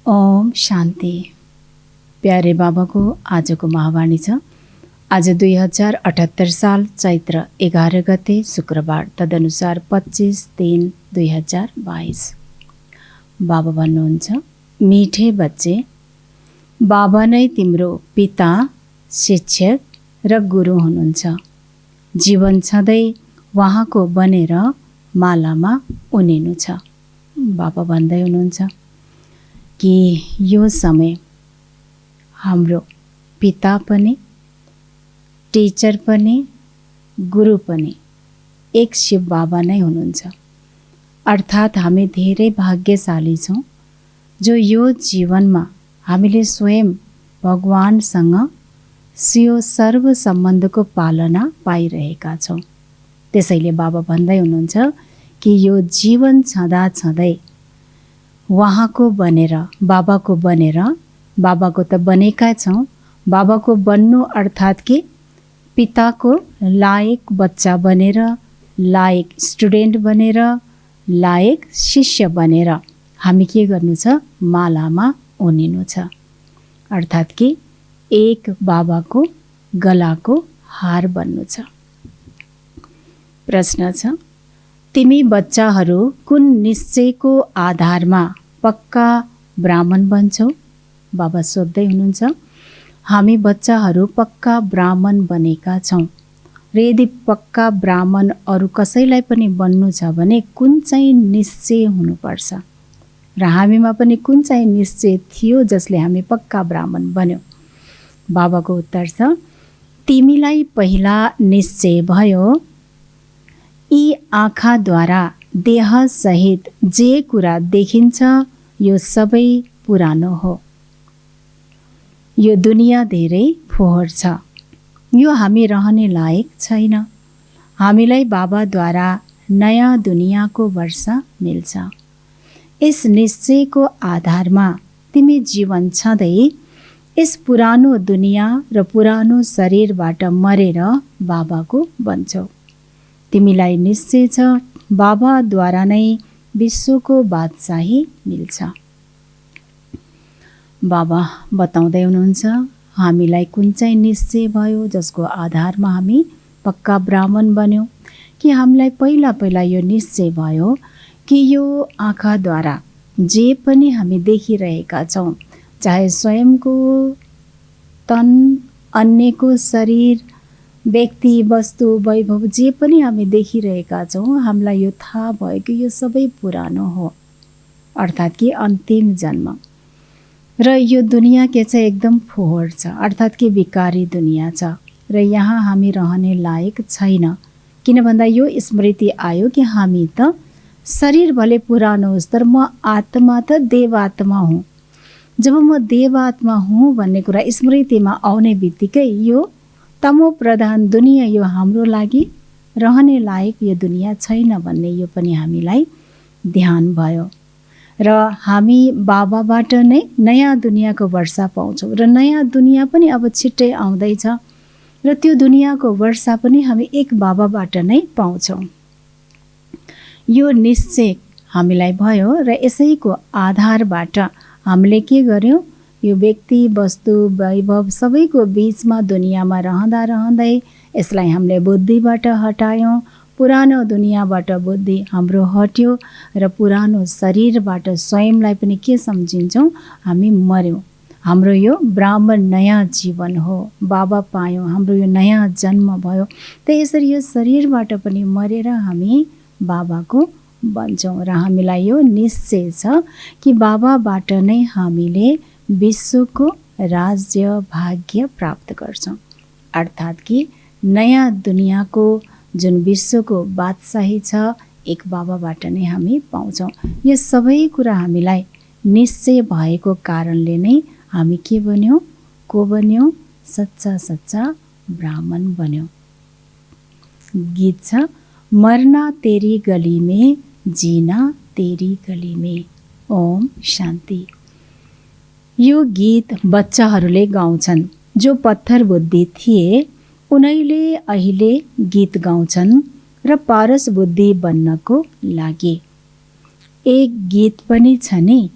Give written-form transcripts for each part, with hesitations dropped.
ओम शान्ति। प्यारे बाबाको आजको महावाणी छ। आज 2078 साल चैत्र 11 गते शुक्रबार, तदनुसार 25/3/2022। बाबा भन्नुहुन्छ, मिठे बच्चे, बाबा नै तिम्रो पिता, शिक्षक र गुरु हुनुहुन्छ। जीवन छँदै उहाँको बनेर मालामा उनिनु छ। बाबा भन्दै हुनुहुन्छ कि यो समय हाम्रो पिता पनि, टिचर पनि, गुरु पनि एक शिव बाबा नै हुनुहुन्छ। अर्थात् हामी धेरै भाग्यशाली छौँ जो यो जीवनमा हामीले स्वयं भगवानसँग यो सर्व सम्बन्धको पालना पाइरहेका छौँ। त्यसैले बाबा भन्दै हुनुहुन्छ कि यो जीवन छँदा छँदै उहाँको बनेर, बाबाको बनेर, बाबाको त बनेका छौँ, बाबाको बन्नु अर्थात् कि पिताको लायक बच्चा बनेर, लायक स्टुडेन्ट बनेर, लायक शिष्य बनेर हामी के गर्नु छ? मालामा उनिनु छ। अर्थात् कि एक बाबाको गलाको हार बन्नु छ। प्रश्न छ, तिमी बच्चाहरू कुन निश्चयको आधारमा पक्का ब्राह्मण बन्छौ? बाबा सोध्दै हुनुहुन्छ। हामी बच्चाहरू पक्का ब्राह्मण बनेका छौँ र यदि पक्का ब्राह्मण अरू कसैलाई पनि बन्नु छ भने कुन चाहिँ निश्चय हुनुपर्छ र हामीमा पनि कुन चाहिँ निश्चय थियो जसले हामी पक्का ब्राह्मण बन्यौँ? बाबाको उत्तर छ, तिमीलाई पहिला निश्चय भयो यी आँखाद्वारा देहसहित जे कुरा देखिन्छ यो सबै पुरानो हो। यो दुनियाँ धेरै फोहोर छ। यो हामी रहने लायक छैन। हामीलाई बाबाद्वारा नयाँ दुनियाँको वर्षा मिल्छ। यस निश्चयको आधारमा तिमी जीवन छँदै यस पुरानो दुनियाँ र पुरानो शरीरबाट मरेर बाबाको बन्छौ। तिमीलाई निश्चय छ बाबाद्वारा नै विश्वको बादशाही मिल्छ। बाबा बताउँदै हुनुहुन्छ हामीलाई कुन चाहिँ निश्चय भयो जसको आधारमा हामी पक्का ब्राह्मण बन्यौँ? कि हामीलाई पहिला पहिला यो निश्चय भयो कि यो आँखाद्वारा जे पनि हामी देखिरहेका छौँ, चाहे स्वयंको तन, अन्यको शरीर, व्यक्ति, वस्तु, वैभव जे पनि हामी देखिरहेका छौँ, हामीलाई यो थाहा भयो कि यो सबै पुरानो हो। अर्थात् कि अन्तिम जन्म र यो दुनियाँ के छ? एकदम फोहोर छ। अर्थात् कि विकारी दुनियाँ छ र यहाँ हामी रहने लायक छैन। किन भन्दा यो स्मृति आयो कि हामी त शरीर भले पुरानो होस् तर म आत्मा त देवात्मा हुँ। जब म देवात्मा हुँ भन्ने कुरा स्मृतिमा आउने बित्तिकै यो तमो प्रधान दुनियाँ यो हाम्रो लागि रहने लायक यो दुनियाँ छैन भन्ने यो पनि हामीलाई ध्यान भयो र हामी बाबाबाट नै नयाँ दुनियाँको वर्षा पाउँछौँ र नयाँ दुनियाँ पनि अब छिट्टै आउँदैछ र त्यो दुनियाँको वर्षा पनि हामी एक बाबाबाट नै पाउँछौँ। यो निश्चय हामीलाई भयो र यसैको आधारबाट हामीले के गर्यौँ? यो व्यक्ति, वस्तु, वैभव सबैको बीचमा दुनियाँमा रहँदा रहँदै यसलाई हामीले बुद्धिबाट हटायौँ। पुरानो दुनियाँबाट बुद्धि हाम्रो हट्यो र पुरानो शरीरबाट स्वयंलाई पनि के सम्झिन्छौँ? हामी मर्यौँ। हाम्रो यो ब्राह्मण नयाँ जीवन हो, बाबा पायौँ, हाम्रो यो नयाँ जन्म भयो। त यसरी यो शरीरबाट पनि मरेर हामी बाबाको बन्छौँ र हामीलाई यो निश्चय छ कि बाबाबाट नै हामीले विश्वको राज्य भाग्य प्राप्त गर्छौँ। अर्थात् कि नयाँ दुनियाँको जुन विश्वको बादशाही छ एक बाबाबाट नै हामी पाउँछौँ। यो सबै कुरा हामीलाई निश्चय भएको कारणले नै हामी के बन्यौँ? को बन्यौँ? सच्चा सच्चा ब्राह्मण बन्यौँ। गीत छ, मरना तेरी गली में, जीना तेरी गली में। ओम शान्ति। यो गीत बच्चाहरूले गाउँछन्। जो पत्थर बुद्धि थिए उनैले अहिले गीत गाउँछन् र पारस बुद्धि बन्नको लागि। एक गीत पनि छ नि,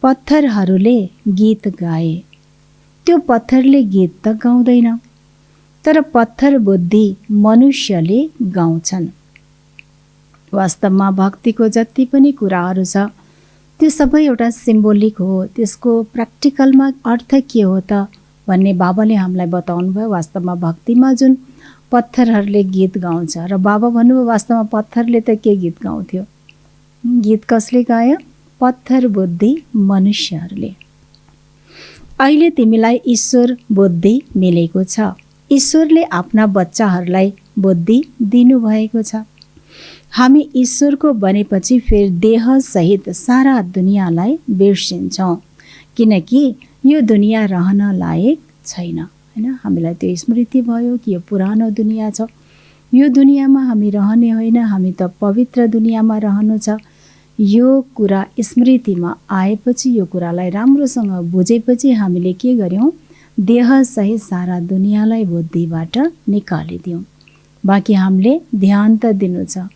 पत्थरहरूले गीत गाए। त्यो पत्थरले गीत त गाउँदैन, तर पत्थर बुद्धि मनुष्यले गाउँछन्। वास्तवमा भक्तिको जति पनि कुराहरू छ त्यो सबै एउटा सिम्बोलिक हो। त्यसको प्र्याक्टिकलमा अर्थ के हो त भन्ने बाबाले हामीलाई बताउनु भयो। वास्तवमा भक्तिमा जुन पत्थरहरूले गीत गाउँछ र बाबा भन्नुभयो वास्तवमा पत्थरले त के गीत गाउँथ्यो? गीत कसले गायो? पत्थर बुद्धि मनुष्यहरूले। अहिले तिमीलाई ईश्वर बुद्धि मिलेको छ। ईश्वरले आफ्ना बच्चाहरूलाई बुद्धि दिनुभएको छ। हामी ईश्वरको बनेपछि फेरि देह सहित सारा दुनियाँलाई बिर्सिन्छौँ, किनकि यो दुनियाँ रहन लायक छैन, हैन? हामीलाई त्यो स्मृति भयो कि यो पुरानो दुनियाँ छ, यो दुनियाँमा हामी रहने होइन, हामी त पवित्र दुनियाँमा रहनु छ। यो कुरा स्मृतिमा आएपछि, यो कुरालाई राम्रोसँग बुझेपछि हामीले के गर्यौँ? देह सहित सारा दुनियाँलाई बुद्धिबाट निकालिदियौँ। बाँकी हामीले ध्यान त दिनु छ,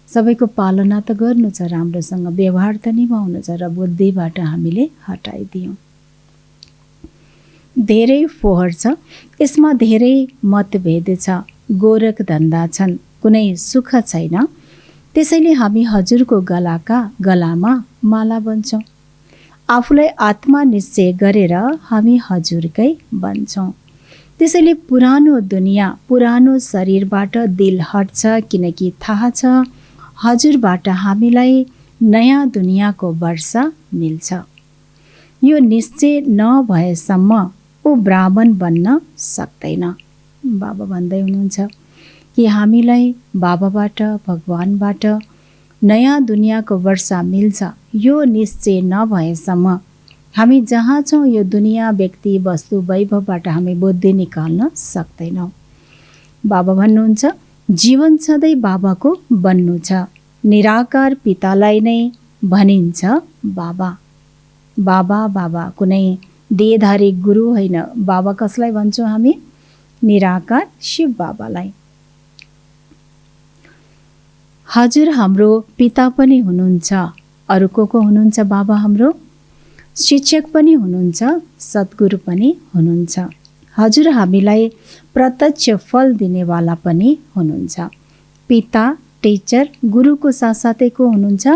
सबैको पालना त गर्नु छ, राम्रोसँग व्यवहार त निभाउनु छ, र बुद्धिबाट हामीले हटाइदियौँ। धेरै फोहोर छ, यसमा धेरै मतभेद छ, गोरख धन्दा छन्, कुनै सुख छैन। त्यसैले हामी हजुरको गलामा माला बन्छौँ। आफूलाई आत्मा निश्चय गरेर हामी हजुरकै बन्छौँ। त्यसैले पुरानो दुनियाँ, पुरानो शरीरबाट दिल हट्छ, किनकि थाहा छ हजुरबाट हामीलाई नयाँ दुनियाँको वर्षा मिल्छ। यो निश्चय नभएसम्म ऊ ब्राह्मण बन्न सक्दैन। बाबा भन्दै हुनुहुन्छ कि हामीलाई बाबाबाट, भगवानबाट नयाँ दुनियाँको वर्षा मिल्छ। यो निश्चय नभएसम्म हामी जहाँ छौँ यो दुनियाँ, व्यक्ति, वस्तु, वैभवबाट हामी बुद्धि निकाल्न सक्दैनौँ। बाबा भन्नुहुन्छ जीवन सधैँ बाबाको बन्नु छ। निराकार पितालाई नै भनिन्छ बाबा। बाबा बाबा कुनै देहधारी गुरु होइन। बाबा कसलाई भन्छौँ हामी? निराकार शिव बाबालाई। हजुर हाम्रो पिता पनि हुनुहुन्छ। अरू को हुनुहुन्छ? बाबा हाम्रो शिक्षक पनि हुनुहुन्छ, सद्गुरु पनि हुनुहुन्छ। हजुर हामीलाई प्रत्यक्ष फल दिनेवाला पनि हुनुहुन्छ। पिता, टिचर, गुरुको साथसाथै को हुनुहुन्छ?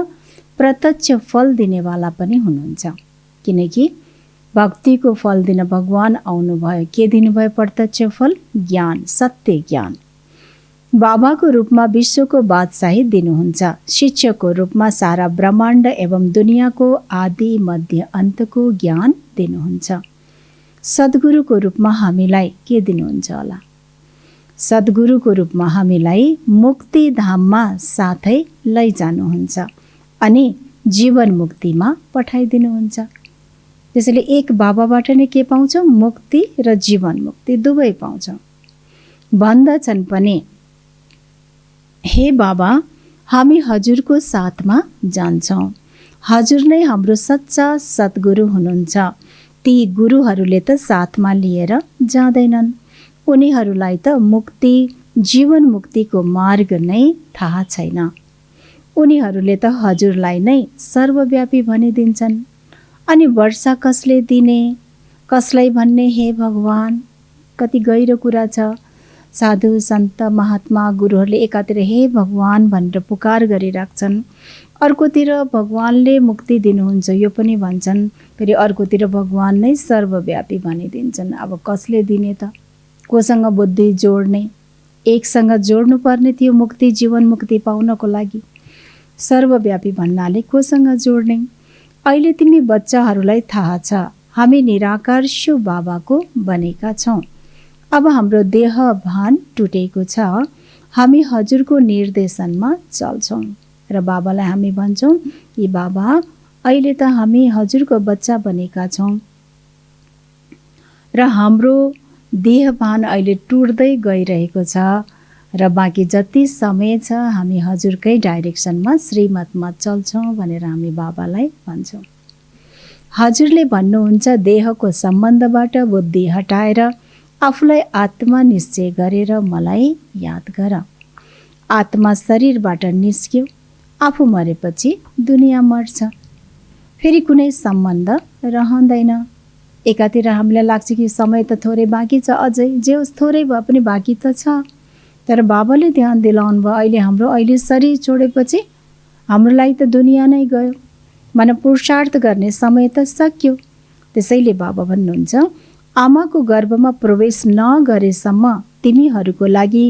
प्रत्यक्ष फल दिनेवाला पनि हुनुहुन्छ। किनकि भक्तिको फल दिन भगवान आउनुभयो। के दिनुभयो? प्रत्यक्ष फल, ज्ञान, सत्य ज्ञान। बाबाको रूपमा विश्वको बादशाही दिनुहुन्छ। शिक्षकको रूपमा सारा ब्रह्माण्ड एवं दुनियाँको आदि मध्य अन्तको ज्ञान दिनुहुन्छ। सद्गुरुको रूपमा हामीलाई के दिनुहुन्छ होला? सद्गुरुको रूपमा हामीलाई मुक्ति धाममा साथै लैजानुहुन्छ अनि जीवन मुक्तिमा पठाइदिनुहुन्छ। त्यसैले एक बाबाबाट नै के पाउँछौँ? मुक्ति र जीवन मुक्ति दुवै पाउँछौँ। भन्दछन् पनि हे बाबा हामी हजुरको साथमा जान्छौँ। हजुर नै हाम्रो सच्चा सद्गुरु हुनुहुन्छ। ती गुरुहरूले त साथमा लिएर जाँदैनन्। उनीहरूलाई त मुक्ति, जीवन मुक्तिको मार्ग नै थाहा छैन। उनीहरूले त हजुरलाई नै सर्वव्यापी भनिदिन्छन्। अनि वर्षा कसले दिने, कसलाई भन्ने? हे भगवान, कति गहिरो कुरा छ। साधु सन्त महात्मा गुरुहरूले एकातिर हे भगवान भनेर पुकार गरिराख्छन्, अर्कोतिर भगवानले मुक्ति दिनुहुन्छ यो पनि भन्छन्, फेरि अर्कोतिर भगवान नै सर्वव्यापी भनिदिन्छन्। अब कसले दिने त? कोसँग बुद्धि जोड्ने? एकसँग जोड्नु पर्ने थियो मुक्ति, जीवन मुक्ति पाउनको लागि। सर्वव्यापी भन्नाले कोसँग जोड्ने? अहिले तिमी बच्चाहरूलाई थाहा छ हामी निराकार शिव बाबाको बनेका छौँ। अब हाम्रो देह भान टुटेको छ। हामी हजुरको निर्देशनमा चल्छौँ र बाबालाई हामी भन्छौँ कि बाबा अहिले त हामी हजुरको बच्चा बनेका छौँ र हाम्रो देह भान अहिले टुट्दै गइरहेको छ र बाँकी जति समय छ हामी हजुरकै डाइरेक्सनमा, श्रीमतमा चल्छौँ भनेर हामी बाबालाई भन्छौँ। हजुरले भन्नुहुन्छ देहको सम्बन्धबाट बुद्धि हटाएर आफूलाई आत्मा निश्चय गरेर मलाई याद गर। आत्मा शरीरबाट निस्क्यो, आफू मरेपछि दुनियाँ मर्छ। फेरि कुनै सम्बन्ध रहँदैन। एकातिर हामीलाई लाग्छ कि समय त थोरै बाँकी छ, अझै जे होस् थोरै भए पनि बाँकी त छ। तर बाबाले ध्यान दिलाउनु भयो, अहिले शरीर छोडेपछि हाम्रो लागि त दुनियाँ नै गयो, मन पुरुषार्थ गर्ने समय त सक्यो। त्यसैले बाबा भन्नुहुन्छ, आमाको गर्भमा प्रवेश नगरेसम्म तिमीहरूको लागि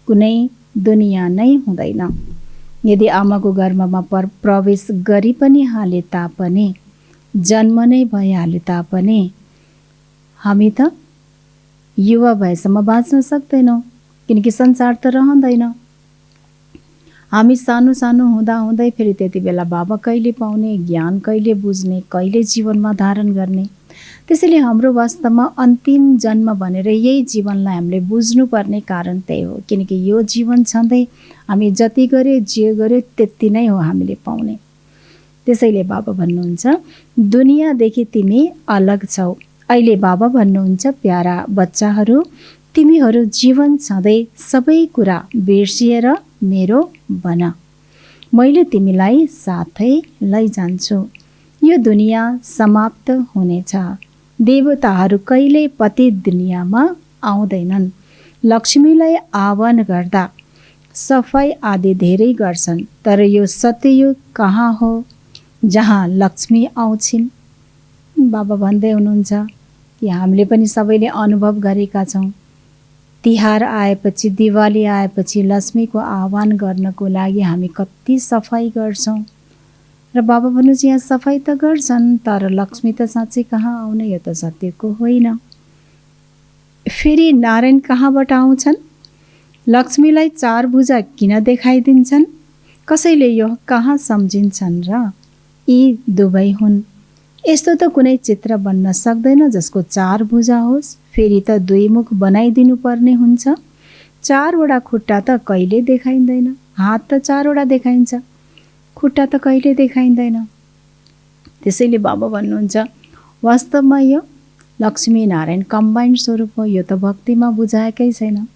कुनै दुनियाँ नै हुँदैन। यदि आमाको गर्भमा प्रवेश गरी पनि हाले तापनि, जन्म नै भइहाले तापनि हामी त युवा भएसम्म बाँच्न सक्दैनौँ, किनकि संसार त रहँदैन। हामी सानो सानो हुँदै फेरि त्यति बेला बाबा कहिले पाउने, ज्ञान कहिले बुझ्ने, कहिले जीवनमा धारण गर्ने। त्यसैले हाम्रो वास्तवमा अन्तिम जन्म भनेर यही जीवनलाई हामीले बुझ्नुपर्ने कारण त्यही हो, किनकि यो जीवन छँदै हामी जति गरे जे गरे त्यति नै हो हामीले पाउने। त्यसैले बाबा भन्नुहुन्छ, दुनियाँदेखि तिमी अलग छौ। अहिले बाबा भन्नुहुन्छ, प्यारा बच्चाहरू, तिमीहरू जीवन छँदै सबै कुरा बिर्सिएर मेरो बन। मैले तिमीलाई साथै लैजान्छु। यो दुनियाँ समाप्त हुनेछ। देवताहरू कहिले पतित दुनियाँमा आउँदैनन्। लक्ष्मीलाई आह्वान गर्दा सफाई आदि धेरै गर्छन्, तर यो सत्ययुग कहाँ हो जहाँ लक्ष्मी आउँछिन्। बाबा भन्दै हुनुहुन्छ कि हामीले पनि सबैले अनुभव गरेका छौँ। तिहार आएपछि, दिवाली आएपछि लक्ष्मीको आह्वान गर्नको लागि हामी कति सफाई गर्छौँ। र बाबा भन्नुहुन्छ, यहाँ सफाई त गर्छन्, तर लक्ष्मी त साँच्चै कहाँ आउने, यो त सत्यको होइन। फेरि नारायण कहाँबाट आउँछन्? लक्ष्मीलाई चार भुजा किन देखाइदिन्छन्? कसैले यो कहाँ सम्झिन्छन् र? यी दुवै हुन्। यस्तो त कुनै चित्र बन्न सक्दैन जसको चार भुजा होस्। फेरि त दुई मुख बनाइदिनु पर्ने हुन्छ। चारवटा खुट्टा त कहिले देखाइँदैन। हात त चारवटा देखाइन्छ, खुट्टा त कहिले देखाइँदैन। त्यसैले बाबा भन्नुहुन्छ, वास्तवमा यो लक्ष्मी नारायण कम्बाइन्ड स्वरूप हो। यो त भक्तिमा बुझाएकै छैन,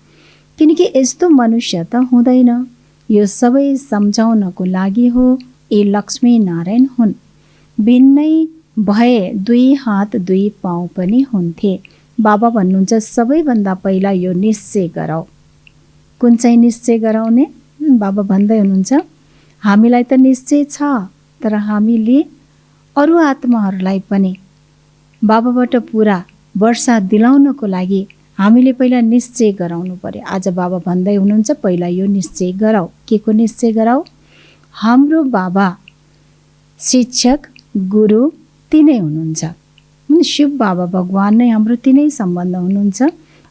किनकि यस्तो मनुष्य त हुँदैन। यो सबै सम्झाउनको लागि हो। यी लक्ष्मी नारायण हुन्। भिन्नै भए दुई हात दुई पाउ पनि हुन्थे। बाबा भन्नुहुन्छ, सबैभन्दा पहिला यो निश्चय गराऊ। कुन चाहिँ निश्चय गराउने? बाबा भन्दै हुनुहुन्छ, हामीलाई त निश्चय छ, तर हामीले अरू आत्माहरूलाई पनि बाबाबाट पुरा वर्षा दिलाउनको लागि हामीले पहिला निश्चय गराउनु पर्यो। आज बाबा भन्दै हुनुहुन्छ, पहिला यो निश्चय गराऊ। के को निश्चय गराऊ? हाम्रो बाबा शिक्षक गुरु तिनै हुनुहुन्छ। शिव बाबा भगवान नै हाम्रो तिनै सम्बन्ध हुनुहुन्छ।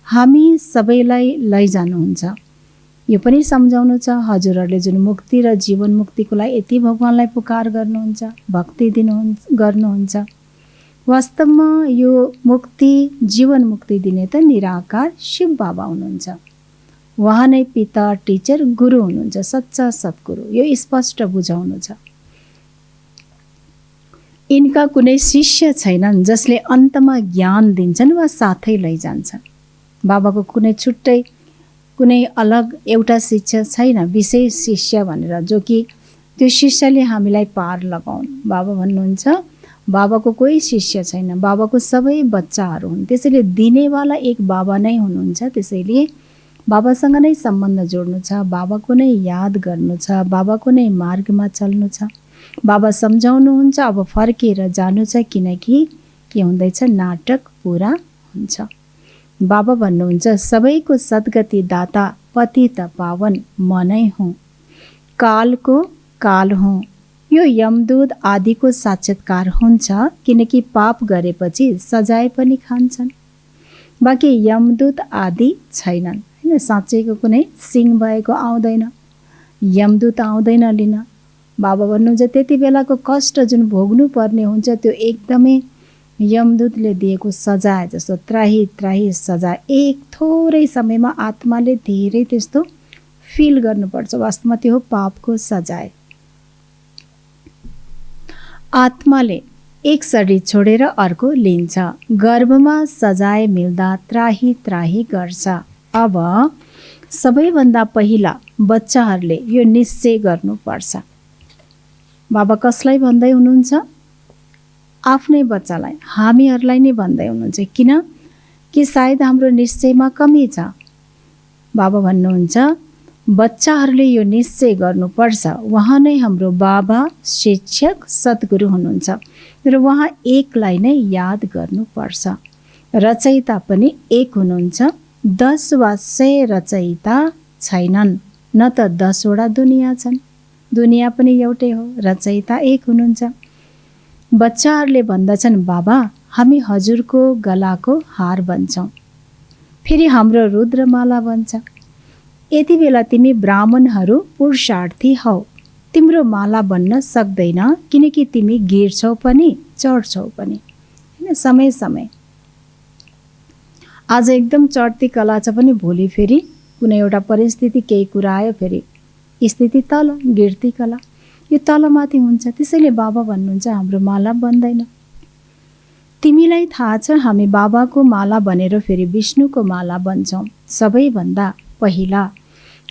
हामी सबैलाई लैजानुहुन्छ। यो पनि सम्झाउनु छ, हजुरहरूले जुन मुक्ति र जीवन मुक्तिको लागि यति भगवानलाई पुकार गर्नुहुन्छ, भक्ति गर्नुहुन्छ, वास्तवमा यो मुक्ति जीवन मुक्ति दिने त निराकार शिव बाबा हुनुहुन्छ। उहाँ नै पिता, टिचर, गुरु हुनुहुन्छ, सच्चा सद्गुरु। यो स्पष्ट बुझाउनु छ। यिनका कुनै शिष्य छैनन् जसले अन्तमा ज्ञान दिन्छन् वा साथै लैजान्छन्। बाबाको कुनै छुट्टै कुनै अलग एउटा शिष्य छैन, विशेष शिष्य भनेर, जो कि त्यो शिष्यले हामीलाई पार लगाउन्। बाबा भन्नुहुन्छ, बाबाको कोही शिष्य छैन, बाबाको सबै बच्चाहरू हुन्। त्यसैले दिनेवाला एक बाबा नै हुनुहुन्छ। त्यसैले बाबासँग नै सम्बन्ध जोड्नु छ, बाबाको नै याद गर्नु छ, बाबाको नै मार्गमा चल्नु छ। बाबा सम्झाउनुहुन्छ, अब फर्केर जानु छ, किनकि के हुँदैछ, नाटक पुरा हुन्छ। बाबा भन्नुहुन्छ, सबैको सद्गति दाता पतित पावन म नै हुँ। कालको काल हुँ। यो यमदूत आदिको साक्षात्कार हुन्छ, किनकि पाप गरेपछि सजाय पनि खान्छन्। बाँकी यमदूत आदि छैनन्। होइन, साँच्चैको कुनै सिंह भएको आउँदैन, यमदूत आउँदैन लिन। बाबा भन्नुहुन्छ, त्यति बेलाको कष्ट जुन भोग्नु पर्ने हुन्छ, त्यो एकदमै यमदूतले दिएको सजाय जस्तो त्राही त्राही सजाय एक थोरै समयमा आत्माले धेरै त्यस्तो फिल गर्नुपर्छ। वास्तवमा त्यो हो पापको सजाय। आत्माले एक शरीर छोडेर अर्को लिन्छ। गर्भमा सजाय मिल्दा त्राही त्राही गर्छ। अब सबैभन्दा पहिला बच्चाहरूले यो निश्चय गर्नुपर्छ। बाबा कसलाई भन्दै हुनुहुन्छ? आफ्नै बच्चालाई हामीहरूलाई नै भन्दै हुनुहुन्छ। किन कि सायद हाम्रो निश्चयमा कमी छ। बाबा भन्नुहुन्छ बच्चाहरूले यो निश्चय गर्नुपर्छ, उहाँ नै हाम्रो बाबा, शिक्षक, सद्गुरु हुनुहुन्छ र उहाँ एकलाई नै याद गर्नुपर्छ। रचयिता पनि एक हुनुहुन्छ, 10 वा 100 रचयिता छैनन्, न त 10 वटा दुनियाँ छन्। दुनियाँ पनि एउटै हो, रचयिता एक हुनुहुन्छ। बच्चाहरूले भन्दछन् बाबा हामी हजुरको गलाको हार बन्छौँ, फेरि हाम्रो रुद्रमाला बन्छ। यति बेला तिमी ब्राह्मणहरू पुरुषार्थी हौ, तिम्रो माला बन्न सक्दैन, किनकि तिमी गिर्छौ पनि चढ्छौ पनि। होइन, समय समय आज एकदम चढ्ती कला छ पनि भोलि फेरि कुनै एउटा परिस्थिति केही कुरा आयो फेरि स्थिति तल, गिर्ती कला, यो तलमाथि हुन्छ। त्यसैले बाबा भन्नुहुन्छ हाम्रो माला बन्दैन। तिमीलाई थाहा छ हामी बाबाको माला बनेर फेरि विष्णुको माला बन्छौँ। सबैभन्दा पहिला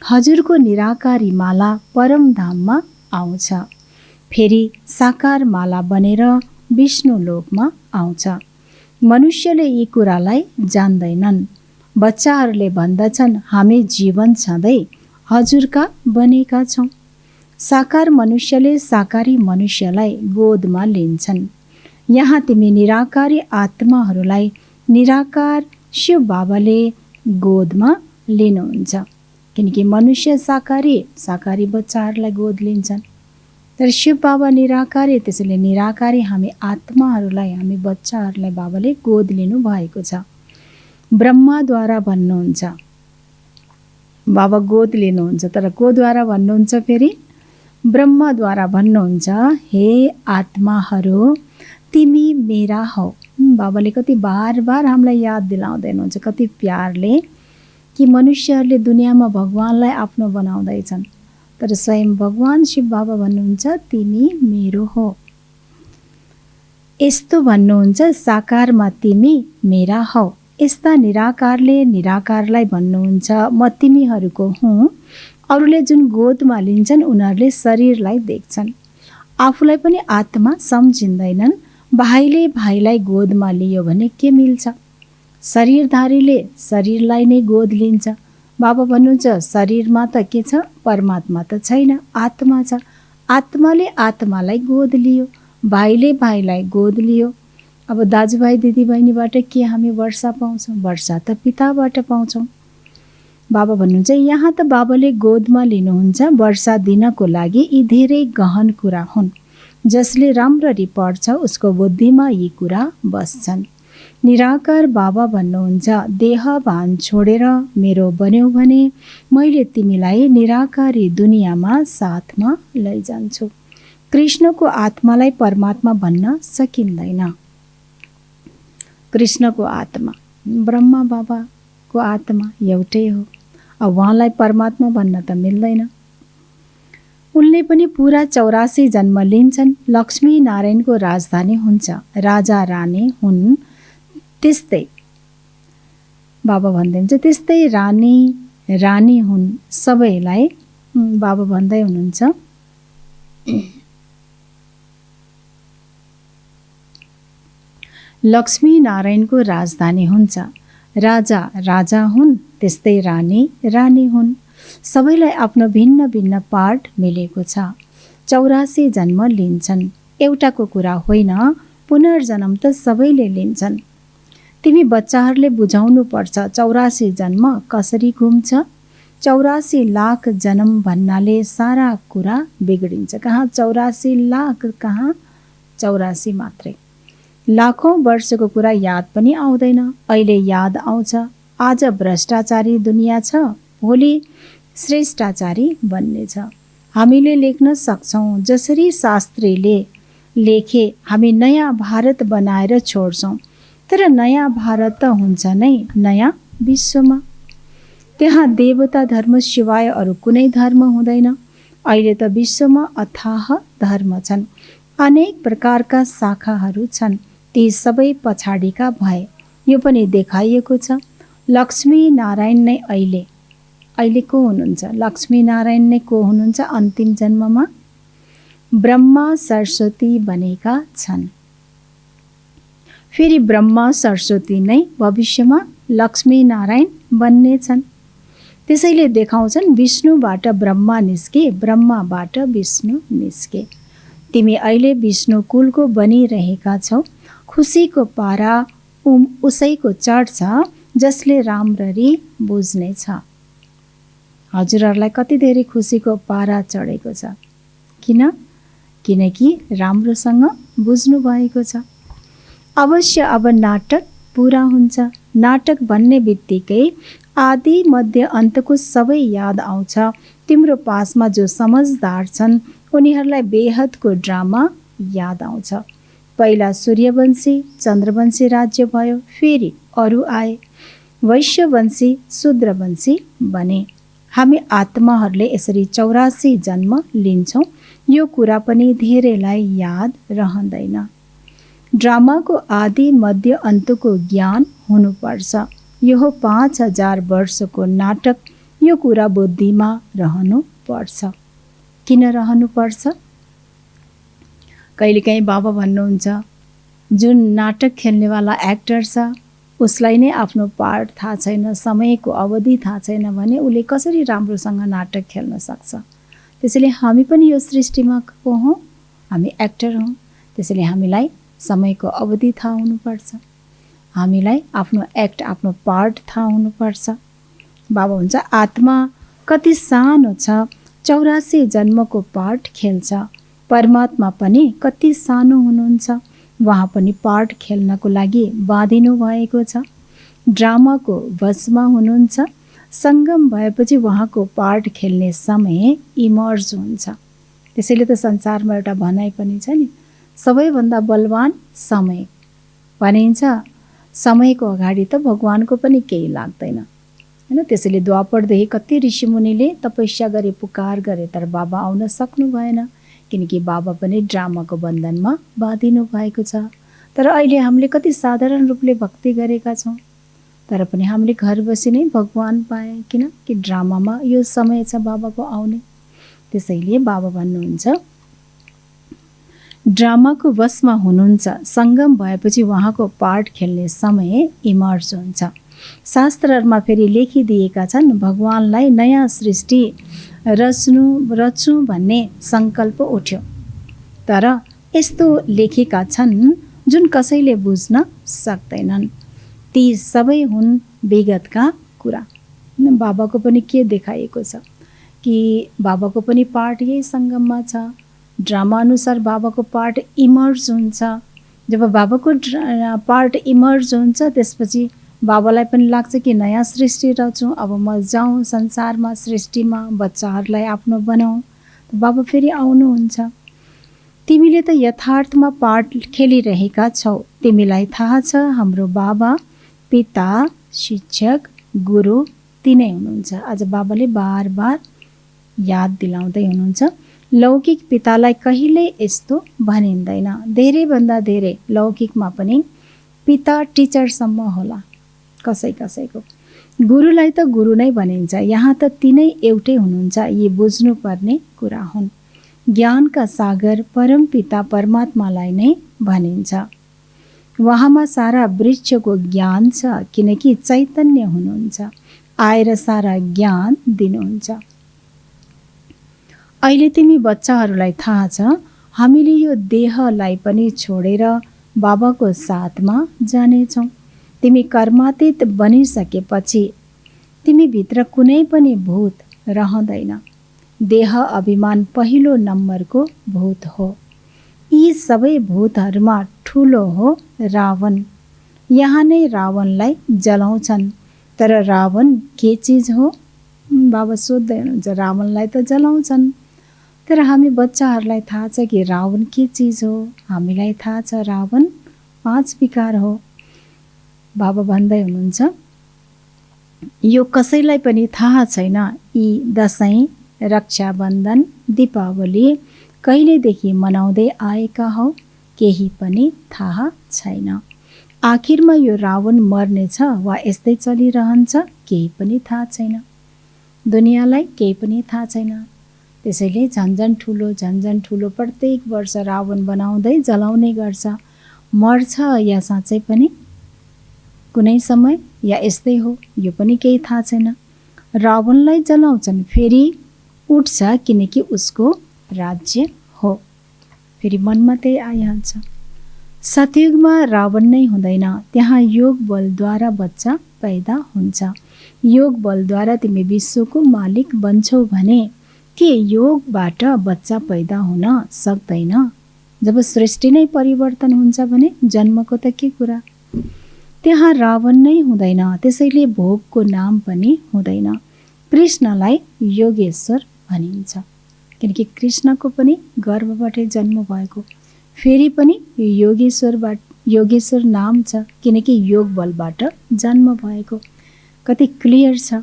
हजुरको निराकारी माला परमधाममा आउँछ, फेरि साकार माला बनेर विष्णु लोकमा आउँछ। मनुष्यले यी कुरालाई जान्दैनन्। बच्चाहरूले भन्दछन् हामी जीवन छँदै हजुरका बनेका छौँ। साकार मनुष्यले साकारी मनुष्यलाई गोदमा लिन्छन्। यहाँ तिमी निराकारी आत्माहरूलाई निराकार शिव बाबाले गोदमा लिनुहुन्छ, किनकि मनुष्य साकारी बच्चाहरूलाई गोद लिन्छन्, तर शिव बाबा निराकारी, त्यसैले निराकारी हामी आत्माहरूलाई, हामी बच्चाहरूलाई बाबाले गोद लिनु भएको छ। ब्रह्माद्वारा भन्नुहुन्छ, बाबा गोद लिनुहुन्छ, तर कोद्वारा भन्नुहुन्छ फेरि ब्रह्माद्वारा भन्नुहुन्छ हे आत्माहरू तिमी मेरा हौ। बाबाले कति बार बार हामीलाई याद दिलाउँदै हुनुहुन्छ, कति प्यारले, कि मनुष्यहरूले दुनियाँमा भगवानलाई आफ्नो बनाउँदैछन्, तर स्वयं भगवान शिव बाबा भन्नुहुन्छ तिमी मेरो हो। यस्तो भन्नुहुन्छ साकारमा तिमी मेरा हौ। यस्ता निराकारले निराकारलाई भन्नुहुन्छ म तिमीहरूको हुँ। अरूले जुन गोदमा लिन्छन् उनीहरूले शरीरलाई देख्छन्, आफूलाई पनि आत्मा सम्झिँदैनन्। भाइले भाइलाई गोदमा लियो भने के मिल्छ? शरीरधारीले शरीरलाई नै गोद लिन्छ। बाबा भन्नुहुन्छ शरीरमा त के छ? परमात्मा त छैन, आत्मा छ। आत्माले आत्मालाई गोद लियो, भाइले भाइलाई गोद लियो। अब दाजुभाइ दिदीबहिनीबाट के हामी वर्षा पाउँछौँ? वर्षा त पिताबाट पाउँछौँ। बाबा भन्नुहुन्छ यहाँ त बाबाले गोदमा लिनुहुन्छ वर्षा दिनको लागि। यी धेरै गहन कुरा हुन्, जसले राम्ररी पढ्छ उसको बुद्धिमा यी कुरा बस्छन्। निराकार बाबा भन्नुहुन्छ देह भान छोडेर मेरो बन्यौ भने मैले तिमीलाई निराकारी दुनियाँमा साथमा लैजान्छु। कृष्णको आत्मालाई परमात्मा भन्न सकिँदैन। कृष्णको आत्मा ब्रह्मा बाबाको आत्मा एउटै हो, अब उहाँलाई परमात्मा भन्न त मिल्दैन। उनले पनि पुरा 84 जन्म लिन्छन्। लक्ष्मी नारायणको राजधानी हुन्छ, राजा रानी हुन्। त्यस्तै बाबा भन्नुहुन्छ त्यस्तै रानी हुन्। सबैलाई बाबा भन्दै हुनुहुन्छ लक्ष्मी नारायणको राजधानी हुन्छ, राजा हुन्, त्यस्तै रानी हुन्। सबैलाई आफ्नो भिन्न भिन्न पार्ट मिलेको छ। 84 जन्म लिन्छन्। एउटाको कुरा होइन, पुनर्जन्म त सबैले लिन्छन्। तिमी बच्चाहरूले बुझाउनु पर्छ 84 जन्म कसरी घुम्छ। 84 लाख जन्म भन्नाले सारा कुरा बिग्रिन्छ। कहाँ 84 लाख, कहाँ 84 मात्रै। लाखौं वर्षको कुरा याद पनि आउँदैन, अहिले याद आउँछ। आज भ्रष्टाचारी दुनियाँ छ, भोलि श्रेष्ठाचारी बन्ने छ। हामीले लेख्न सक्छौँ जसरी शास्त्रीले लेखे, हामी नयाँ भारत बनाएर छोड्छौँ, तर नयाँ भारत त हुन्छ नै नयाँ विश्वमा। त्यहाँ देवता धर्म सिवाय अरू कुनै धर्म हुँदैन। अहिले त विश्वमा अथाह धर्म छन्, अनेक प्रकारका शाखाहरू छन्, ती सबै पछाडिका भए। यो पनि देखाइएको छ। लक्ष्मी नारायण नै अहिले को हुनुहुन्छ? लक्ष्मी नारायण नै को हुनुहुन्छ? अन्तिम जन्ममा ब्रह्मा सरस्वती बनेका छन्। फेरि ब्रह्मा सरस्वती नै भविष्यमा लक्ष्मी नारायण बन्नेछन्। त्यसैले देखाउँछन् विष्णुबाट ब्रह्मा निस्के, ब्रह्माबाट विष्णु निस्के। तिमी अहिले विष्णु कुलको बनिरहेका छौ। खुसीको पारा उसैको चढ्छ जसले राम्ररी बुझ्नेछ। हजुरहरूलाई कति धेरै खुसीको पारा चढेको छ। किनकि राम्रोसँग बुझ्नु भएको छ। अवश्य अब नाटक पुरा हुन्छ। नाटक भन्ने बित्तिकै आदि मध्य अन्तको सबै याद आउँछ। तिम्रो पासमा जो समझदार छन् उनीहरूलाई बेहदको ड्रामा याद आउँछ। पहिला सूर्यवंशी चन्द्रवंशी राज्य भयो, फेरि अरू आए, वैश्यवंशी शूद्रवंशी बने। हामी आत्माहरूले यसरी 84 जन्म लिन्छौँ। यो कुरा पनि धेरैलाई याद रहँदैन। ड्रामाको आदि मध्य अन्तको ज्ञान हुनुपर्छ। यो 5000 वर्षको नाटक, यो कुरा बुद्धिमा रहनुपर्छ। किन रहनुपर्छ? कहिलेकाहीँ बाबा भन्नुहुन्छ जुन नाटक खेल्नेवाला एक्टर छ उसलाई नै आफ्नो पार्ट थाहा छैन, समयको अवधि थाहा छैन भने उसले कसरी राम्रोसँग नाटक खेल्न सक्छ। त्यसैले हामी पनि यो सृष्टिमा को हौँ, हामी एक्टर हौँ। त्यसैले हामीलाई समयको अवधि थाहा हुनुपर्छ। हामीलाई आफ्नो एक्ट, आफ्नो पार्ट थाहा हुनुपर्छ। बाबा हुन्छ आत्मा कति सानो छ, 84 जन्मको पार्ट खेल्छ। परमात्मा पनि कति सानो हुनुहुन्छ, उहाँ पनि पार्ट खेल्नको लागि बाँधिनु भएको छ। ड्रामाको वशमा हुनुहुन्छ। सङ्गम भएपछि उहाँको पार्ट खेल्ने समय इमर्ज हुन्छ। त्यसैले त संसारमा एउटा भनाइ पनि छ नि, सबैभन्दा बलवान समय भनिन्छ। समयको अगाडि त भगवानको पनि केही लाग्दैन हैन। त्यसैले द्वापरदेखि कति ऋषिमुनिले तपस्या गरे, पुकार गरे, तर बाबा आउन सक्नु भएन। किनकि बाबा पनि ड्रामाको बन्धनमा बाँधिनु भएको छ। तर अहिले हामीले कति साधारण रूपले भक्ति गरेका छौँ, तर पनि हामीले घर बसी नै भगवान पाए। किनकि ड्रामामा यो समय छ बाबाको आउने। त्यसैले बाबा भन्नुहुन्छ ड्रामाको वशमा हुनुहुन्छ। सङ्गम भएपछि उहाँको पार्ट खेल्ने समय इमर्ज हुन्छ। शास्त्रहरूमा फेरि लेखिदिएका छन् भगवानलाई नयाँ सृष्टि रचौँ भन्ने सङ्कल्प उठ्यो। तर यस्तो लेखेका छन् जुन कसैले बुझ्न सक्दैनन्। ती सबै हुन् विगतका कुरा। बाबाको पनि के देखाइएको छ कि बाबाको पनि पार्ट यही सङ्गममा छ। ड्रामा अनुसार बाबाको पार्ट इमर्ज हुन्छ। जब बाबाको पार्ट इमर्ज हुन्छ त्यसपछि बाबालाई पनि लाग्छ कि नयाँ सृष्टि रचौँ। अब म जाउँ संसारमा, सृष्टिमा, बच्चाहरूलाई आफ्नो बनाऊँ। बाबा फेरि आउनुहुन्छ। तिमीले त यथार्थमा पार्ट खेलिरहेका छौ। तिमीलाई थाहा छ हाम्रो बाबा, पिता, शिक्षक, गुरु तिनै हुनुहुन्छ। आज बाबाले बार बार याद दिलाउँदै हुनुहुन्छ। लौकिक पितालाई कहिल्यै यस्तो भनिँदैन। धेरैभन्दा धेरै लौकिकमा पनि पिता टिचरसम्म होला कसैको। गुरुलाई त गुरु नै भनिन्छ। यहाँ त तिनै एउटै हुनुहुन्छ। यी बुझ्नुपर्ने कुरा हुन्। ज्ञानका सागर परम पिता परमात्मालाई नै भनिन्छ। उहाँमा सारा वृक्षको ज्ञान छ किनकि चैतन्य हुनुहुन्छ। आएर सारा ज्ञान दिनुहुन्छ। अहिले तिमी बच्चाहरूलाई थाहा छ हामीले यो देहलाई पनि छोडेर बाबाको साथमा जानेछौँ। तिमी कर्मातीत बनिसकेपछि तिमीभित्र कुनै पनि भूत रहँदैन। देह अभिमान पहिलो नम्बरको भूत हो। यी सबै भूतहरूमा ठुलो हो रावण। यहाँ नै रावणलाई जलाउँछन्। तर रावण के चिज हो? बाबा सोध्दै हुनुहुन्छ। रावणलाई त जलाउँछन्, तर हामी बच्चाहरूलाई थाहा छ कि रावण के चिज हो। हामीलाई थाहा छ रावण 5 विकार हो। बाबा भन्दै हुनुहुन्छ यो कसैलाई पनि थाहा छैन। यी दसैँ, रक्षाबन्धन, दीपावली कहिलेदेखि मनाउँदै आएका हौ केही पनि थाहा छैन। आखिरमा यो रावण मर्नेछ वा यस्तै चलिरहन्छ केही पनि थाहा छैन। दुनियाँलाई केही पनि थाहा छैन। त्यसैले झन्झन ठुलो प्रत्येक वर्ष रावण बनाउँदै जलाउने गर्छ। मर्छ या साँच्चै पनि कुनै समय या यस्तै हो यो पनि केही थाहा छैन। रावणलाई जलाउँछन्, फेरि उठ्छ किनकि उसको राज्य हो। फेरि मनमा त्यही आइहाल्छ। सतयुगमा रावण नै हुँदैन, त्यहाँ योग बलद्वारा बच्चा पैदा हुन्छ। योग बलद्वारा तिमी विश्वको मालिक बन्छौ भने के योगबाट बच्चा पैदा हुन सक्दैन? जब सृष्टि नै परिवर्तन हुन्छ भने जन्मको त के कुरा। त्यहाँ रावण नै हुँदैन, त्यसैले भोगको नाम पनि हुँदैन। कृष्णलाई योगेश्वर भनिन्छ किनकि कृष्णको पनि गर्भबाटै जन्म भएको। फेरि पनि योगेश्वर नाम छ किनकि योग बलबाट जन्म भएको। कति क्लियर छ।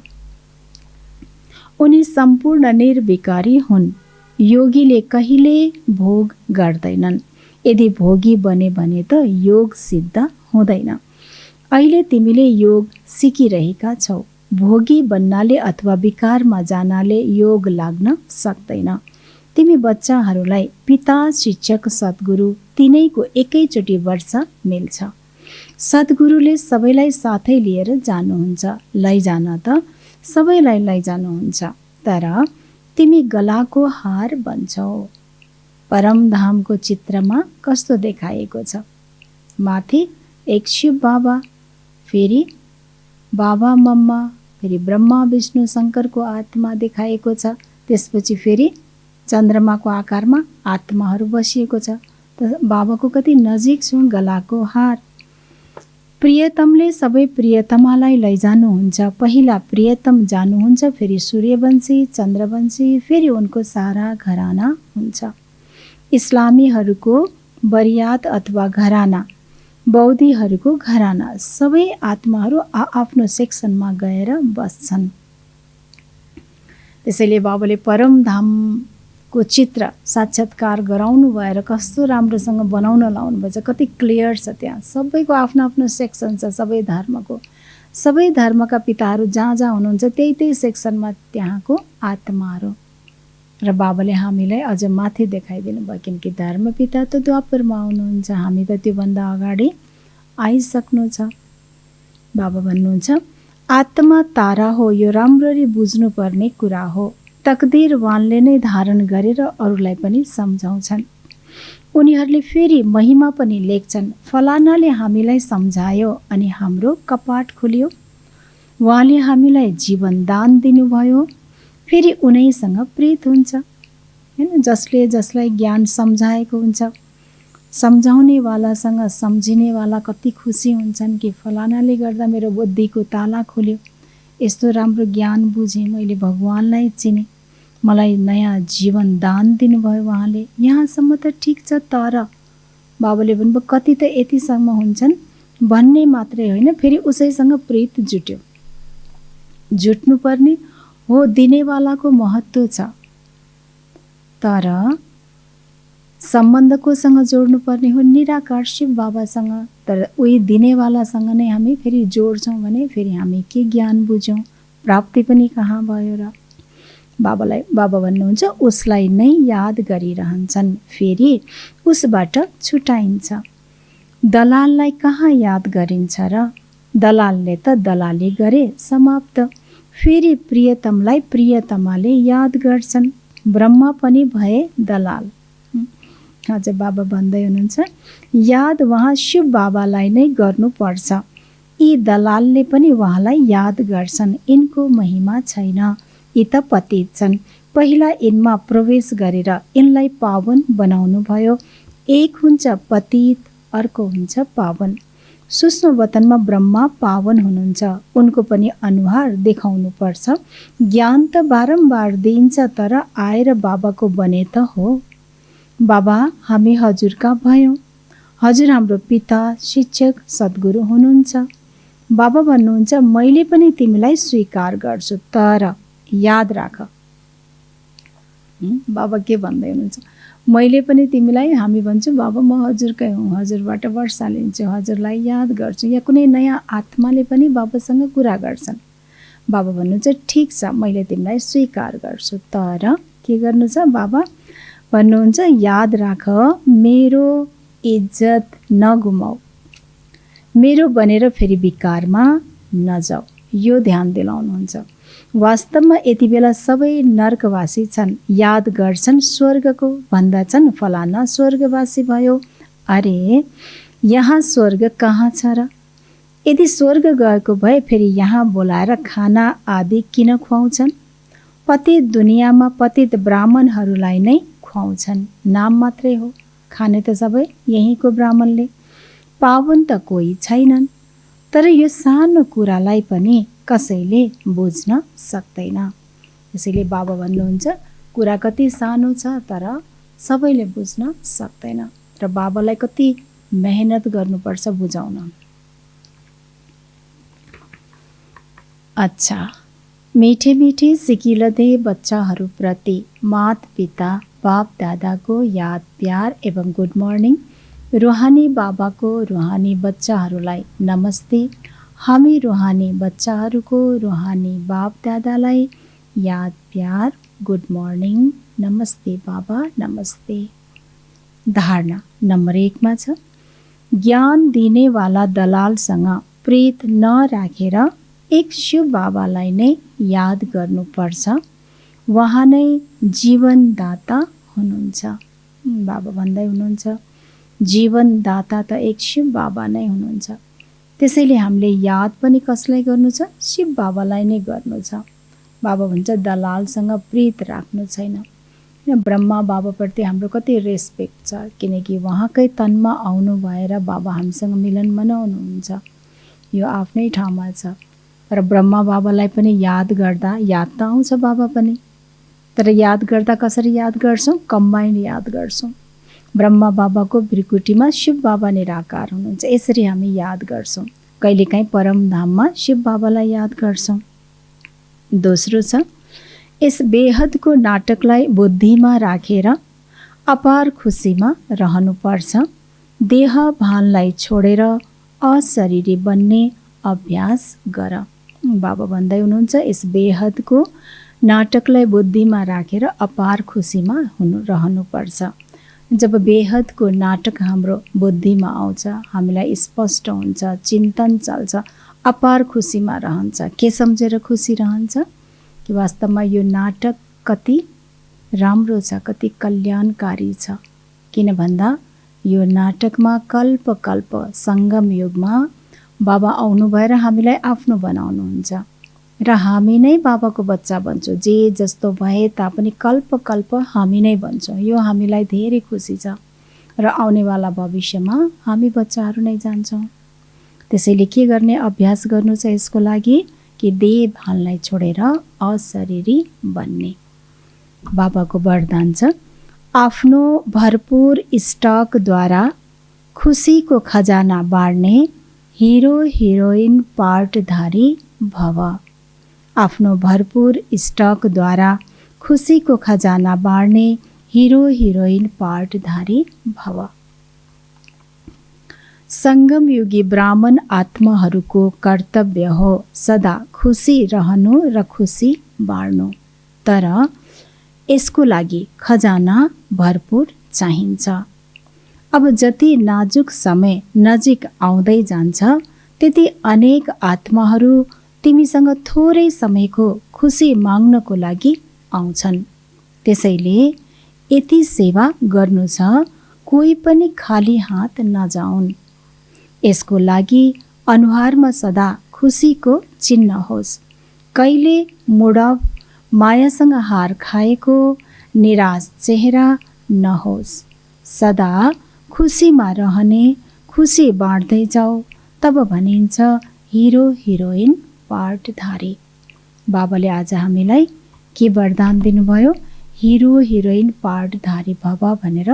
उनी सम्पूर्ण निर्विकारी हुन्। योगीले कहिले भोग गर्दैनन्। यदि भोगी बने भने त योग सिद्ध हुँदैन। अहिले तिमीले योग सिकिरहेका छौ। भोगी बन्नाले अथवा विकारमा जानाले योग लाग्न सक्दैन। तिमी बच्चाहरूलाई पिता, शिक्षक, सद्गुरु तिनैको एकैचोटि वर्ष मिल्छ। सद्गुरुले सबैलाई साथै लिएर जानुहुन्छ। लैजान त सबैलाई लैजानुहुन्छ, तर तिमी गलाको हार बन्छौ। परमधामको चित्रमा कस्तो देखाएको छ? माथि एक शिव बाबा, फेरि बाबा मम्मा, फेरि ब्रह्मा विष्णु शङ्करको आत्मा देखाएको छ। त्यसपछि फेरि चन्द्रमाको आकारमा आत्माहरू बसिएको छ। त बाबाको कति नजिक छौँ। गलाको हार। प्रियतमले सबै प्रियतमालाई लैजानुहुन्छ। पहिला प्रियतम जानुहुन्छ, फेरि सूर्यवंशी, चन्द्रवंशी, फेरि उनको सारा घराना हुन्छ। इस्लामीहरूको बरियात अथवा घराना, बौद्धीहरूको घराना, सबै आत्माहरू आफ्नो सेक्सनमा गएर बस्छन्। त्यसैले बाबाले परमधामको चित्र साक्षात्कार गराउनु भएर कस्तो राम्रोसँग बनाउन लाउनुभएछ। कति क्लियर छ। त्यहाँ सबैको आफ्नो आफ्नो सेक्सन छ। सबै धर्मका पिताहरू जहाँ जहाँ हुनुहुन्छ त्यही सेक्सनमा त्यहाँको आत्माहरू। र बाबाले हामीलाई अझ माथि देखाइदिनु भयो किनकि धर्मपिता त द्वापरमा आउनुहुन्छ, हामी त त्योभन्दा अगाडि आइसक्नु छ। बाबा भन्नुहुन्छ आत्मा तारा हो, यो राम्ररी बुझ्नुपर्ने कुरा हो। तकदिरवानले नै धारण गरेर अरूलाई पनि सम्झाउँछन्। उनीहरूले फेरि महिमा पनि लेख्छन्। फलानाले हामीलाई सम्झायो अनि हाम्रो कपाट खुल्यो। उहाँले हामीलाई जीवन दान दिनुभयो, फेरि उनैसँग प्रीत हुन्छ। हैन, जसले जसलाई ज्ञान सम्झाएको हुन्छ, सम्झाउनेवालासँग सम्झिनेवाला कति खुसी हुन्छन् कि फलानाले गर्दा मेरो बुद्धिको ताला खुल्यो, यस्तो राम्रो ज्ञान बुझेँ, मैले भगवानलाई चिने, मलाई नयाँ जीवन दान दिनुभयो उहाँले। यहाँसम्म त ठिक छ, तर बाबाले भन्नुभयो कति त यतिसम्म हुन्छन् भन्ने मात्रै होइन, फेरि उसैसँग प्रीत जुट्यो। जुट्नुपर्ने हो, दिनेवालाको महत्त्व छ, तर सम्बन्ध कोसँग जोड्नुपर्ने हो? निराकार शिव बाबासँग। तर उही दिनेवालासँग नै हामी फेरि जोड्छौँ भने फेरि हामी के ज्ञान बुझ्यौँ, प्राप्ति पनि कहाँ भयो र? बाबा भन्नुहुन्छ उसलाई नै याद गरिरहन्छन्, फेरि उसबाट छुटाइन्छ। दलाललाई कहाँ याद गरिन्छ र? दलालले त दलाली गरे, समाप्त। फेरि प्रियतमलाई प्रियतमाले याद गर्छन्। ब्रह्मा पनि भए दलाल। हजुर, बाबा भन्दै हुनुहुन्छ याद वहाँ शिव बाबालाई नै गर्नुपर्छ। यी दलालले पनि उहाँलाई याद गर्छन्। यिनको महिमा छैन, यी त पतित छन्। पहिला यिनमा प्रवेश गरेर यिनलाई पावन बनाउनु भयो। एक हुन्छ पतित, अर्को हुन्छ पावन। सूक्ष्म वतनमा ब्रह्मा पावन हुनुहुन्छ, उनको पनि अनुहार देखाउनु पर्छ। ज्ञान त बारम्बार दिइन्छ, तर आएर बाबाको बने त हो। बाबा हामी हजुरका भयौँ, हजुर हाम्रो पिता, शिक्षक, सद्गुरु हुनुहुन्छ। बाबा भन्नुहुन्छ मैले पनि तिमीलाई स्वीकार गर्छु, तर याद राख। बाबा के भन्दै हुनुहुन्छ? मैले पनि तिमीलाई, हामी भन्छौँ बाबा म हजुरकै हुँ, हजुरबाट वर्षा लिन्छु, हजुरलाई याद गर्छु। या कुनै नयाँ आत्माले पनि बाबासँग कुरा गर्छन्। बाबा भन्नुहुन्छ ठिक छ, मैले तिमीलाई स्वीकार गर्छु, तर के गर्नु छ? बाबा भन्नुहुन्छ याद राख, मेरो इज्जत नगुमाऊ, मेरो बनेर फेरि विकारमा नजाऊ, यो ध्यान दिलाउनुहुन्छ। वास्तवमा यति बेला सबै नर्कवासी छन्, याद गर्छन् स्वर्गको, भन्दछन् फलाना स्वर्गवासी भयो। अरे यहाँ स्वर्ग कहाँ छ र? यदि स्वर्ग गएको भए फेरि यहाँ बोलाएर खाना आदि किन खुवाउँछन्? पतित दुनियाँमा पतित ब्राह्मणहरूलाई नै खुवाउँछन्, नाम मात्रै हो, खाने त सबै यहीँको ब्राह्मणले, पावन त कोही छैनन्। तर यो सानो कुरालाई पनि कसैले बुझ्न सक्दैन। त्यसैले बाबा भन्नुहुन्छ कुरा कति सानो छ तर सबैले बुझ्न सक्दैन र बाबालाई कति मेहनत गर्नुपर्छ बुझाउन। अच्छा, मीठे मीठे सिकिलदे बच्चाहरूप्रति माता पिता बाप दादाको याद प्यार एवं गुड मर्निङ। रुहानी बाबाको रुहानी बच्चाहरूलाई नमस्ते। हामी रुहानी बच्चाहरूको रुहानी बाप दादालाई याद प्यार गुड मर्निङ, नमस्ते बाबा नमस्ते। धारणा नम्बर 1 मा छ, ज्ञान दिनेवाला दलालसँग प्रीत नराखेर एक शिव बाबालाई नै याद गर्नुपर्छ, उहाँ नै जीवनदाता हुनुहुन्छ। बाबा भन्दै हुनुहुन्छ जीवनदाता त एक शिव बाबा नै हुनुहुन्छ। त्यसैले हामीले याद पनि कसलाई गर्नु छ? शिव बाबालाई नै गर्नु छ। बाबा भन्छ दलालसँग प्रीत राख्नु छैन। ब्रह्मा बाबाप्रति हाम्रो कति रेस्पेक्ट छ, किनकि उहाँकै तनमा आउनु भएर बाबा हामीसँग मिलन मनाउनुहुन्छ, यो आफ्नै ठाउँमा छ। तर ब्रह्मा बाबालाई पनि याद गर्दा याद त आउँछ बाबा पनि, तर याद गर्दा कसरी याद गर्छौँ? कम्बाइन्ड याद गर्छौँ। ब्रह्मा बाबाको भृकुटीमा शिव बाबा निराकार हुनुहुन्छ, यसरी हामी याद गर्छौँ। कहिलेकाहीँ परमधाममा शिव बाबालाई याद गर्छौँ। दोस्रो छ, यस बेहदको नाटकलाई बुद्धिमा राखेर अपार खुसीमा रहनुपर्छ, देह भानलाई छोडेर अशरीरी बन्ने अभ्यास गर। बाबा भन्दै हुनुहुन्छ यस बेहदको नाटकलाई बुद्धिमा राखेर अपार खुसीमा रहनुपर्छ। जब बेहदको नाटक हाम्रो बुद्धिमा आउँछ, हामीलाई स्पष्ट हुन्छ, चिन्तन चल्छ, अपार खुसीमा रहन्छ। के सम्झेर खुसी रहन्छ? कि वास्तवमा यो नाटक कति राम्रो छ, कति कल्याणकारी छ। किन भन्दा यो नाटकमा कल्प कल्प सङ्गम युगमा बाबा आउनु भएर हामीलाई आफ्नो बनाउनुहुन्छ र हामी नै बाबाको बच्चा बन्छौँ। जे जस्तो भए तापनि कल्प कल्प हामी नै बन्छौँ, यो हामीलाई धेरै खुसी छ र आउनेवाला भविष्यमा हामी बच्चाहरू नै जान्छौँ। त्यसैले के गर्ने अभ्यास गर्नु छ यसको लागि? कि देह भानलाई छोडेर अशरीरी बन्ने। बाबाको वरदान छ, आफ्नो भरपूर स्टकद्वारा खुसीको खजाना बाँड्ने हिरो हिरोइन पार्टधारी भव। आफ्नो भरपूर स्टकद्वारा खुसीको खजाना बाँड्ने हिरो हिरोइन पार्टधारी भव। सङ्गमयुगी ब्राह्मण आत्माहरूको कर्तव्य हो सदा खुसी रहनु र खुसी बाँड्नु, तर यसको लागि खजाना भरपूर चाहिन्छ। अब जति नाजुक समय नजिक आउँदै जान्छ त्यति अनेक आत्माहरू तिमीसँग थोरै समयको खुसी माग्नको लागि आउँछन्। त्यसैले यति सेवा गर्नु छ, कोही पनि खाली हात नजाउन्। यसको लागि अनुहारमा सदा खुसीको चिन्ह होस्। कहिले मुड अफ मायासँग हार खाएको निराश चेहरा नहोस्। सदा खुसीमा रहने, खुसी बाँड्दै जाऊ, तब भनिन्छ हिरो हिरोइन पार्टधारी। बाबाले आज हामीलाई के वरदान दिनुभयो? हिरो हिरोइन पार्टधारी भव भनेर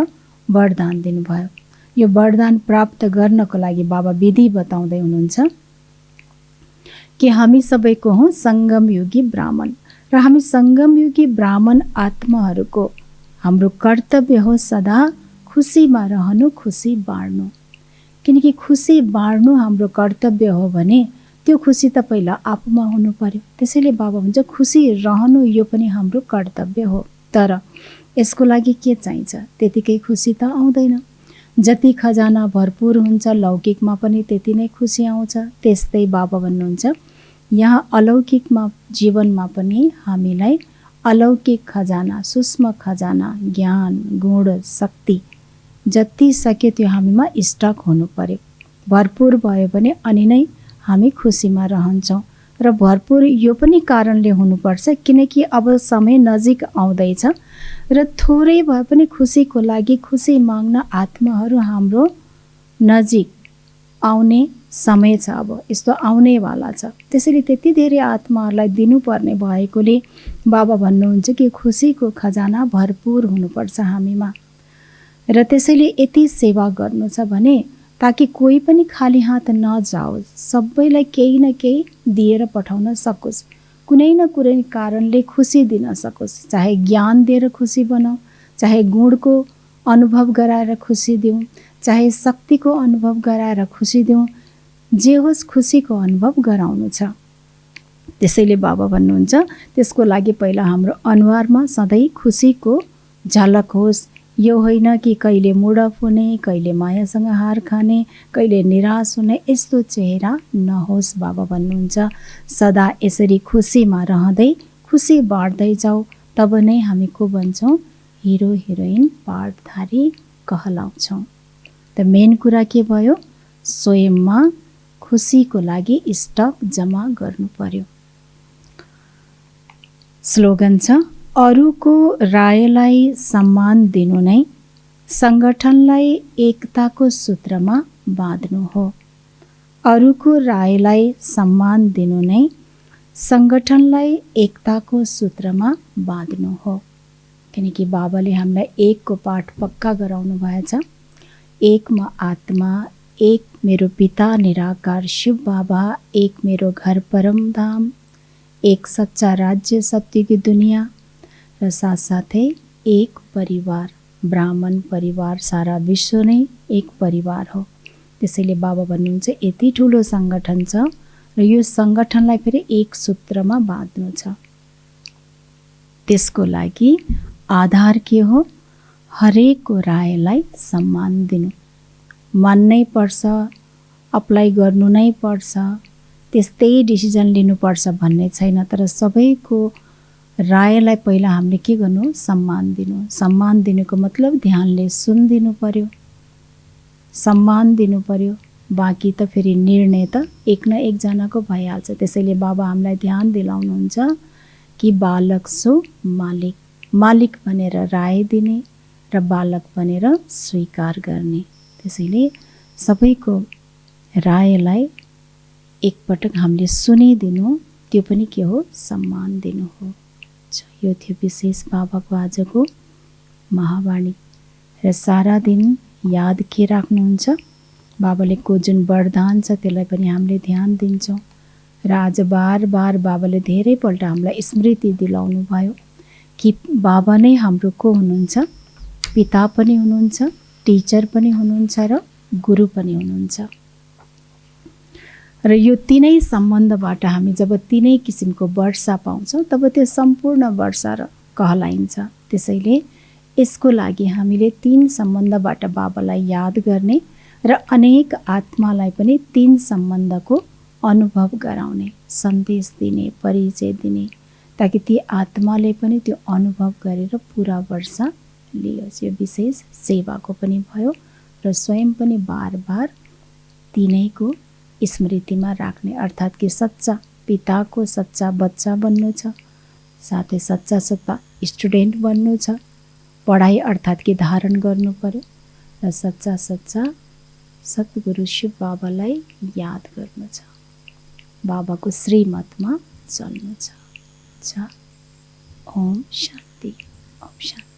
वरदान दिनुभयो। यो वरदान प्राप्त गर्नको लागि बाबा विधि बताउँदै हुनुहुन्छ कि हामी सबैको हौँ सङ्गमयुगी ब्राह्मण र हामी सङ्गमयुगी ब्राह्मण आत्माहरूको हाम्रो कर्तव्य हो सदा खुसीमा रहनु, खुसी बाँड्नु। किनकि खुसी बाँड्नु हाम्रो कर्तव्य हो भने त्यो खुसी त पहिला आफूमा हुनु पर्यो। त्यसैले बाबा भन्छ खुसी रहनु यो पनि हाम्रो कर्तव्य हो, तर यसको लागि के चाहिन्छ? त्यतिकै खुसी त आउँदैन। जति खजाना भरपुर हुन्छ लौकिकमा पनि त्यति नै खुसी आउँछ। त्यस्तै बाबा भन्नुहुन्छ यहाँ अलौकिकमा जीवनमा पनि हामीलाई अलौकिक खजाना, सूक्ष्म खजाना, ज्ञान, गुण, शक्ति जति सक्यो त्यो हामीमा स्टक हुनु पर्यो। भरपुर भयो भने अनि नै हामी खुसीमा रहन्छौँ। र भरपुर यो पनि कारणले हुनुपर्छ किनकि अब समय नजिक आउँदैछ र थोरै भए पनि खुसीको लागि खुसी माग्न आत्माहरू हाम्रो नजिक आउने समय छ। अब यस्तो आउनेवाला छ। त्यसैले त्यति धेरै आत्माहरूलाई दिनुपर्ने भएकोले बाबा भन्नुहुन्छ कि खुसीको खजाना भरपुर हुनुपर्छ हामीमा। र त्यसैले यति सेवा गर्नु छ भने ताकि कोही पनि खाली हात नजाओस्, सबैलाई केही न केही दिएर पठाउन सकोस्, कुनै न कुनै कारणले खुसी दिन सकोस्। चाहे ज्ञान दिएर खुसी बनाऊ, चाहे गुणको अनुभव गराएर खुसी दिउँ, चाहे शक्तिको अनुभव गराएर खुसी दिउँ, जे होस् खुसीको अनुभव गराउनु छ। त्यसैले बाबा भन्नुहुन्छ त्यसको लागि पहिला हाम्रो अनुहारमा सधैँ खुसीको झलक होस्। यो होइन कि कहिले मुडअप हुने, कहिले मायासँग हार खाने, कहिले निराश हुने, यस्तो चेहरा नहोस्। बाबा भन्नुहुन्छ सदा यसरी खुसीमा रहँदै खुसी बाँड्दै जाऊ, तब नै हामी को बन्छौँ? Hero heroine पाठधारी कहलाउँछौँ। त मेन कुरा के भयो? स्वयंमा खुसीको लागि स्टक जम्मा गर्नु पर्यो। स्लोगन छ अरूको रायलाई सम्मान दिनु नै सङ्गठनलाई एकताको सूत्रमा बाँध्नु हो। अरूको रायलाई सम्मान दिनु नै सङ्गठनलाई एकताको सूत्रमा बाँध्नु हो। किनकि बाबाले हामीलाई एकको पाठ पक्का गराउनु भएछ। एकमा आत्मा, एक मेरो पिता निराकार शिव बाबा, एक मेरो घर परमधाम, एक सच्चा राज्य सत्य की दुनिया र साथसाथै एक परिवार, ब्राह्मण परिवार, सारा विश्व नै एक परिवार हो। त्यसैले बाबा भन्नुहुन्छ यति ठुलो सङ्गठन छ र यो सङ्गठनलाई फेरि एक सूत्रमा बाँध्नु छ। त्यसको लागि आधार के हो? हरेकको रायलाई सम्मान दिनु। मान्नै पर्छ, अप्लाई गर्नु नै पर्छ, त्यस्तै डिसिजन लिनुपर्छ भन्ने छैन। तर सबैको रायलाई पहिला हामीले के गर्नु? सम्मान दिनु। सम्मान दिनुको मतलब ध्यानले सुनिदिनु पर्यो, सम्मान दिनु पर्यो। बाँकी त फेरि निर्णय त एक न एकजनाको भइहाल्छ। त्यसैले बाबा हामीलाई ध्यान दिलाउनुहुन्छ कि बालक सो मालिक, मालिक भनेर राय दिने र बालक भनेर स्वीकार गर्ने। त्यसैले सबैको रायलाई एकपटक हामीले सुनिदिनु, त्यो पनि के हो? सम्मान दिनु हो। यो थियो विशेष बाबाको आजको महावाणी। र सारा दिन याद के राख्नुहुन्छ? बाबाले को जुन वरदान छ त्यसलाई पनि हामीले ध्यान दिन्छौँ। र आज बार बार बाबाले धेरैपल्ट हामीलाई स्मृति दिलाउनु भयो कि बाबा नै हाम्रो को हुनुहुन्छ? पिता पनि हुनुहुन्छ, टिचर पनि हुनुहुन्छ र गुरु पनि हुनुहुन्छ। र यो तीनै सम्बन्धबाट हामी जब तीनै किसिमको वर्षा पाउँछौँ तब त्यो सम्पूर्ण वर्षा कहलाइन्छ। त्यसैले यसको लागि हामीले तीन सम्बन्धबाट बाबालाई याद गर्ने र अनेक आत्मालाई पनि तीन सम्बन्धको अनुभव गराउने, सन्देश दिने, परिचय दिने, ताकि ती आत्माले पनि त्यो अनुभव गरेर पुरा वर्षा लियोस्। यो विशेष सेवाको पनि भयो र स्वयं पनि बार बार तीनैको स्मृतिमा राख्ने, अर्थात् कि सच्चा पिताको सच्चा बच्चा बन्नु छ, साथै सच्चा स्टुडेन्ट बन्नु छ, पढाइ अर्थात् कि धारण गर्नु पर्यो र सच्चा सद्गुरु शिव बाबालाई याद गर्नु छ, बाबाको श्रीमतमा चल्नु छ। ओम शान्ति, ओम शान्ति।